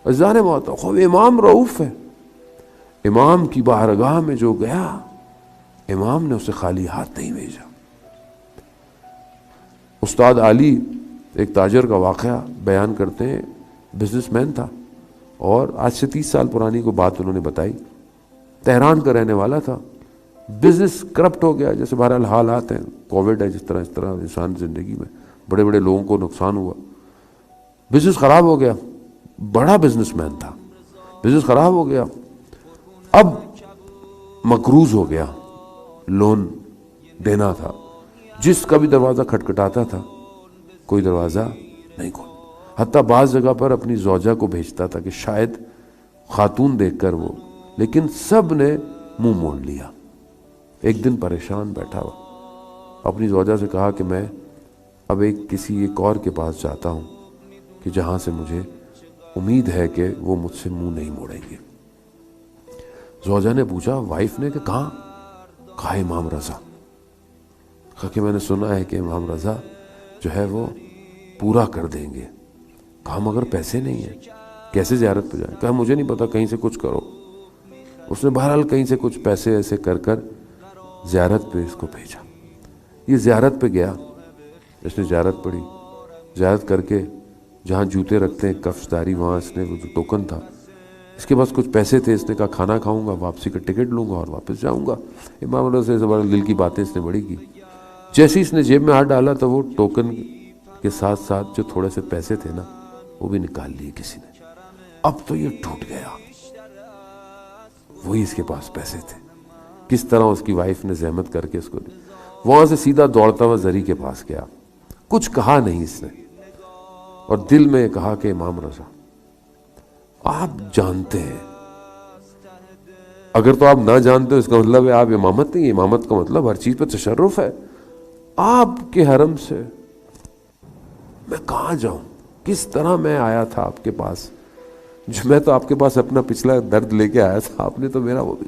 عزیزان محترم خوب امام رؤوف ہے، امام کی بارگاہ میں جو گیا امام نے اسے خالی ہاتھ نہیں بھیجا۔ استاد علی ایک تاجر کا واقعہ بیان کرتے ہیں، بزنس مین تھا اور آج سے 30 سال پرانی کو بات انہوں نے بتائی، تہران کا رہنے والا تھا، بزنس کرپٹ ہو گیا، جیسے بہرحال حالات ہیں، کووڈ ہے، جس طرح انسان زندگی میں بڑے بڑے لوگوں کو نقصان ہوا، بزنس خراب ہو گیا، بڑا بزنس مین تھا، بزنس خراب ہو گیا، اب مقروض ہو گیا، لون دینا تھا، جس کا بھی دروازہ کھٹکھٹاتا تھا کوئی دروازہ نہیں کھول، حتیٰ بعض جگہ پر اپنی زوجہ کو بھیجتا تھا کہ شاید خاتون دیکھ کر وہ، لیکن سب نے منہ موڑ لیا۔ ایک دن پریشان بیٹھا ہوا، اپنی زوجہ سے کہا کہ میں اب کسی ایک اور کے پاس جاتا ہوں کہ جہاں سے مجھے امید ہے کہ وہ مجھ سے منہ نہیں موڑیں گے۔ زوجہ نے پوچھا، وائف نے، کہ کہاں؟ کہا امام رضا۔ کہا کہ میں نے سنا ہے کہ امام رضا جو ہے وہ پورا کر دیں گے۔ کہا مگر پیسے نہیں ہیں، کیسے زیارت پہ جائیں؟ کہا مجھے نہیں پتا، کہیں سے کچھ کرو۔ اس نے بہرحال کہیں سے کچھ پیسے ایسے کر زیارت پہ اس کو بھیجا۔ یہ زیارت پہ گیا، اس نے زیارت پڑھی، زیارت کر کے جہاں جوتے رکھتے ہیں کفشداری، وہاں اس نے وہ جو ٹوکن تھا، اس کے پاس کچھ پیسے تھے، اس نے کہا کھانا کھاؤں گا، واپسی کا ٹکٹ لوں گا اور واپس جاؤں گا۔ امام اللہ سے بڑا دل کی باتیں اس نے بڑی کی۔ جیسے اس نے جیب میں ہاتھ ڈالا تو وہ ٹوکن کے ساتھ ساتھ جو تھوڑے سے پیسے تھے نا وہ بھی نکال لیے کسی نے۔ اب تو یہ ٹوٹ گیا، وہی اس کے پاس پیسے تھے، کس طرح اس کی وائف نے زحمت کر کے اس کو دی۔ وہاں سے سیدھا دوڑتا ہوا زری کے پاس گیا، کچھ کہا نہیں اس نے، اور دل میں کہا کہ امام رضا آپ جانتے ہیں، اگر تو آپ نہ جانتے ہو اس کا مطلب ہے آپ امامت نہیں، امامت کا مطلب ہر چیز پہ تشرف ہے، آپ کے حرم سے میں کہاں جاؤں، کس طرح میں آیا تھا آپ کے پاس، جو میں تو آپ کے پاس اپنا پچھلا درد لے کے آیا تھا، آپ نے تو میرا وہ بھی۔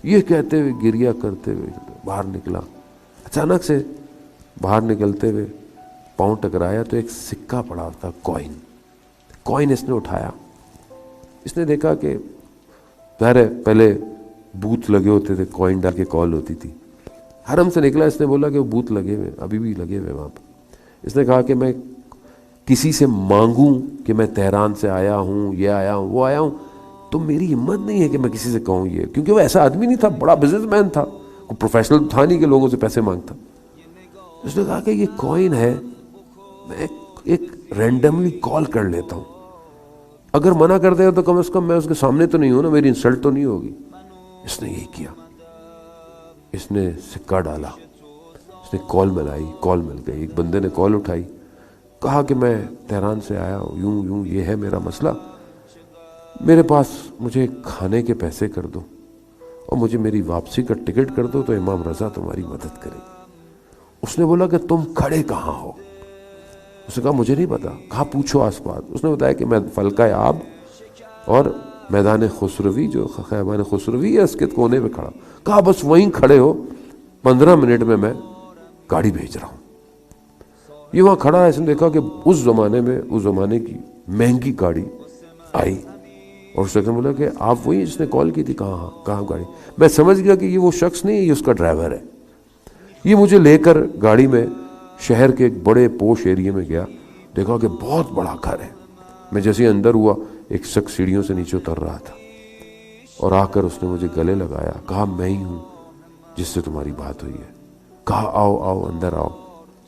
یہ کہتے ہوئے گریہ کرتے ہوئے باہر نکلا، اچانک سے باہر نکلتے ہوئے پاؤں ٹکرایا تو ایک سکہ پڑا تھا، کوئن اس نے اٹھایا، اس نے دیکھا کہ پہلے بوت لگے ہوتے تھے، کوئن ڈال کے کال ہوتی تھی، حرم سے نکلا، اس نے بولا کہ وہ بوت لگے ہوئے ابھی بھی لگے ہوئے وہاں پہ۔ اس نے کہا کہ میں کسی سے مانگوں کہ میں تہران سے آیا ہوں، یہ آیا ہوں، وہ آیا ہوں، تو میری ہمت نہیں ہے کہ میں کسی سے کہوں یہ، کیونکہ وہ ایسا آدمی نہیں تھا، بڑا بزنس مین تھا، کوئی پروفیشنل تھا نہیں کہ لوگوں سے پیسے مانگتا۔ اس نے کہا کہ یہ کوئن ہے، میں ایک رینڈملی کال کر لیتا ہوں، اگر منع کر دے تو کم از کم میں اس کے سامنے تو نہیں ہوں نا، میری انسلٹ تو نہیں ہوگی۔ اس نے یہی کیا، اس نے سکہ ڈالا، اس نے کال ملائی، کال مل گئی، ایک بندے نے کال اٹھائی، کہا کہ میں تہران سے آیا ہوں، یوں یہ ہے میرا مسئلہ، میرے پاس مجھے کھانے کے پیسے کر دو اور مجھے میری واپسی کا ٹکٹ کر دو تو امام رضا تمہاری مدد کرے گی۔ اس نے بولا کہ تم کھڑے کہاں ہو؟ اس نے کہا مجھے نہیں پتا۔ کہا پوچھو آس پاس۔ اس نے بتایا کہ میں فلکہ آب اور میدان خسروی، جو خیابان خسروی ہے، اس کے کونے پہ کھڑا۔ کہا بس وہیں کھڑے ہو، 15 منٹ میں گاڑی بھیج رہا ہوں۔ یہ وہاں کھڑا ہے، اس نے دیکھا کہ اس زمانے کی مہنگی گاڑی آئی، اور اس نے بولا کہ آپ وہی جس نے کال کی تھی؟ کہاں گاڑی؟ میں سمجھ گیا کہ یہ وہ شخص نہیں ہے، یہ اس کا ڈرائیور ہے۔ یہ مجھے لے کر گاڑی میں شہر کے ایک بڑے پوش ایریے میں گیا، دیکھا کہ بہت بڑا گھر ہے۔ میں جیسے اندر ہوا، ایک شخص سیڑھیوں سے نیچے اتر رہا تھا، اور آ کر اس نے مجھے گلے لگایا، کہا میں ہی ہوں جس سے تمہاری بات ہوئی ہے۔ کہا آؤ اندر آؤ۔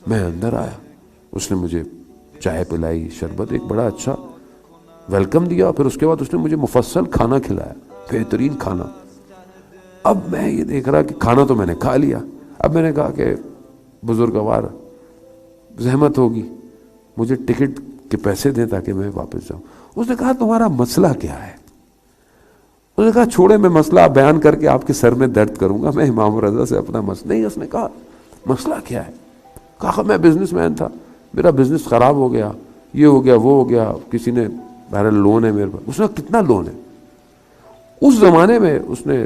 میں اندر آیا، اس نے مجھے چائے پلائی، شربت، ایک بڑا اچھا ویلکم دیا، پھر اس کے بعد اس نے مجھے مفصل کھانا کھلایا، بہترین کھانا۔ اب میں یہ دیکھ رہا کہ کھانا تو میں نے کھا لیا، اب میں نے کہا کہ بزرگوار زحمت ہوگی، مجھے ٹکٹ کے پیسے دیں تاکہ میں واپس جاؤں۔ اس نے کہا تمہارا مسئلہ کیا ہے؟ اس نے کہا چھوڑے، میں مسئلہ بیان کر کے آپ کے سر میں درد کروں گا، میں امام رضا سے اپنا مسئلہ نہیں۔ اس نے کہا مسئلہ کیا ہے؟ کہا میں بزنس مین تھا، میرا بزنس خراب ہو گیا، یہ ہو گیا وہ ہو گیا، کسی نے بہرحال لون ہے میرے پاس۔ اس نے کہا کتنا لون ہے؟ اس زمانے میں اس نے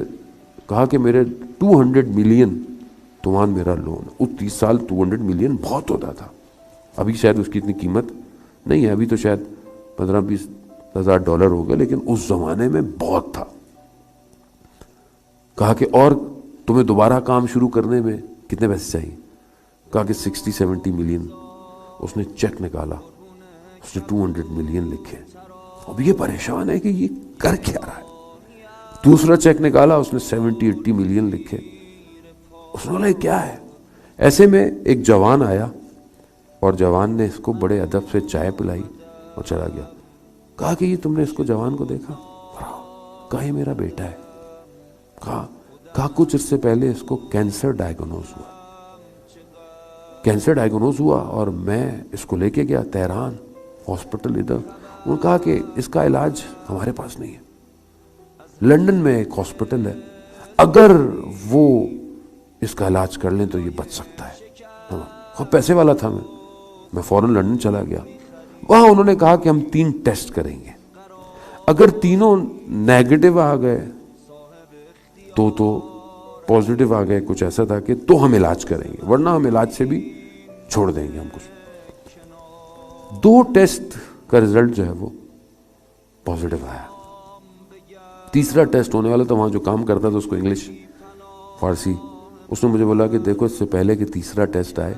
کہا کہ میرے 200 ملین تومان میرا لون۔ اس 30 سال 200 ملین بہت ہوتا تھا، ابھی شاید اس کی اتنی قیمت نہیں ہے، ابھی تو شاید 15-20 $10,000 ہو گئے، لیکن اس زمانے میں بہت تھا۔ کہا کہ اور تمہیں دوبارہ کام شروع کرنے میں کتنے پیسے چاہیے؟ کہا کہ 60-70 ملین۔ اس نے چیک نکالا، اس نے 200 ملین لکھے۔ اب یہ پریشان ہے کہ یہ کر کیا رہا ہے۔ دوسرا چیک نکالا، اس نے 70-80 ملین لکھے۔ اس نے بولا یہ کیا ہے؟ ایسے میں ایک جوان آیا اور جوان نے اس کو بڑے ادب سے چائے پلائی اور چلا گیا۔ کہا کہ یہ تم نے اس کو جوان کو دیکھا؟ کہا یہ میرا بیٹا ہے۔ کہا کچھ عرصے پہلے اس کو کینسر ڈائیگنوز ہوا۔ کینسر ڈائیگنوز ہوا اور میں اس کو لے کے گیا تہران ہاسپٹل ادھر۔ انہوں نے کہا کہ اس کا علاج ہمارے پاس نہیں ہے، لندن میں ایک ہاسپٹل ہے، اگر وہ اس کا علاج کر لیں تو یہ بچ سکتا ہے۔ خود پیسے والا تھا میں فوراً لندن چلا گیا۔ وہاں انہوں نے کہا کہ ہم 3 ٹیسٹ کریں گے، اگر تینوں نیگیٹو آ گئے تو پازیٹیو آ گئے، کچھ ایسا تھا کہ تو ہم علاج کریں گے، ورنہ ہم علاج سے بھی چھوڑ دیں گے ہم کچھ۔ 2 ٹیسٹ کا رزلٹ جو ہے وہ پازیٹیو آیا۔ تیسرا ٹیسٹ ہونے والا تھا، وہاں جو کام کرتا تھا اس کو انگلش فارسی، اس نے مجھے بولا کہ دیکھو اس سے پہلے کہ تیسرا ٹیسٹ آئے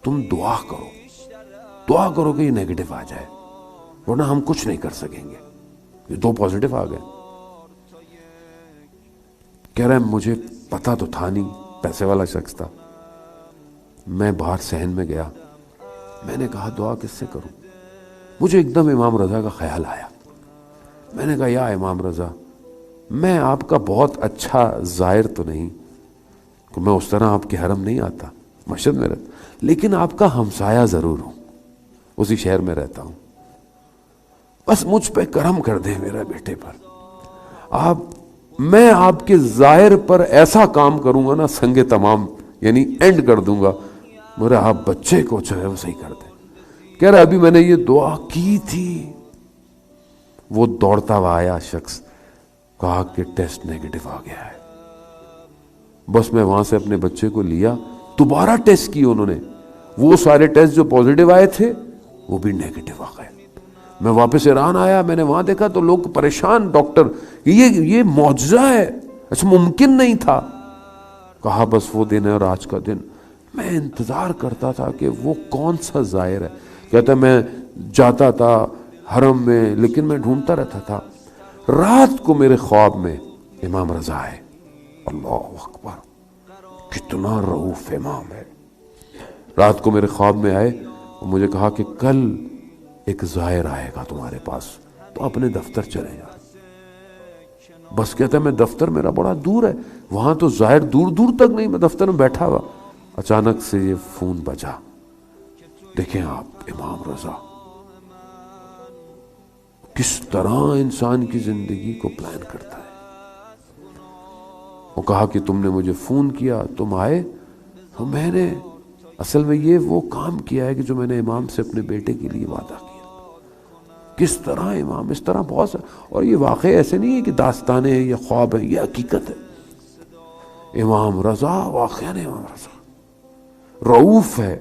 تم دعا کرو کہ یہ نیگیٹو آ جائے، ورنہ ہم کچھ نہیں کر سکیں گے۔ یہ 2 پازیٹیو آ گئے۔ کہہ رہا ہے مجھے پتا تو تھا نہیں، پیسے والا شخص تھا۔ میں باہر صحن میں گیا، میں نے کہا دعا کس سے کروں؟ مجھے ایک دم امام رضا کا خیال آیا۔ میں نے کہا یا امام رضا، میں آپ کا بہت اچھا زائر تو نہیں، کہ میں اس طرح آپ کے حرم نہیں آتا، مسجد میں رہتا، لیکن آپ کا ہمسایہ ضرور ہوں، اسی شہر میں رہتا ہوں، بس مجھ پہ کرم کر دیں میرے بیٹے پر۔ میں آپ کے ظاہر پر ایسا کام کروں گا نا سنگ تمام، یعنی اینڈ کر دوں گا، میرے آپ بچے کو چاہے وہ صحیح کر دیں۔ کہہ رہا ابھی میں نے یہ دعا کی تھی، وہ دوڑتا ہوا آیا شخص، کہا کہ ٹیسٹ نیگیٹو آ گیا ہے۔ بس میں وہاں سے اپنے بچے کو لیا، دوبارہ ٹیسٹ کیے انہوں نے، وہ سارے ٹیسٹ جو پازیٹیو آئے تھے وہ بھی نیگیٹو آ گئے۔ میں واپس ایران آیا، میں نے وہاں دیکھا تو لوگ پریشان، ڈاکٹر یہ معجزہ ہے، ایسا ممکن نہیں تھا۔ کہا بس وہ دن ہے اور آج کا دن، میں انتظار کرتا تھا کہ وہ کون سا ظاہر ہے۔ کہتا میں جاتا تھا حرم میں، لیکن میں ڈھونڈتا رہتا تھا، رات کو میرے خواب میں امام رضا ہے۔ اللہ اکبر، کتنا رؤوف امام ہے۔ رات کو میرے خواب میں آئے اور مجھے کہا کہ کل ایک زائر آئے گا تمہارے پاس، تو اپنے دفتر چلے جا۔ بس کہتا ہے میں دفتر میرا بڑا دور ہے، وہاں تو زائر دور دور تک نہیں، میں دفتر میں بیٹھا ہوا، اچانک سے یہ فون بجا۔ دیکھیں آپ امام رضا کس طرح انسان کی زندگی کو پلان کرتا ہے۔ وہ کہا کہ تم نے مجھے فون کیا، تم آئے، تو میں نے اصل میں یہ وہ کام کیا ہے کہ جو میں نے امام سے اپنے بیٹے کے لیے وعدہ کیا۔ کس طرح امام، اس طرح بہت سا، اور یہ واقعی ایسے نہیں ہے کہ داستانیں ہیں یا خواب ہے، یہ حقیقت ہے۔ امام رضا واقعی امام رضا رؤوف ہے،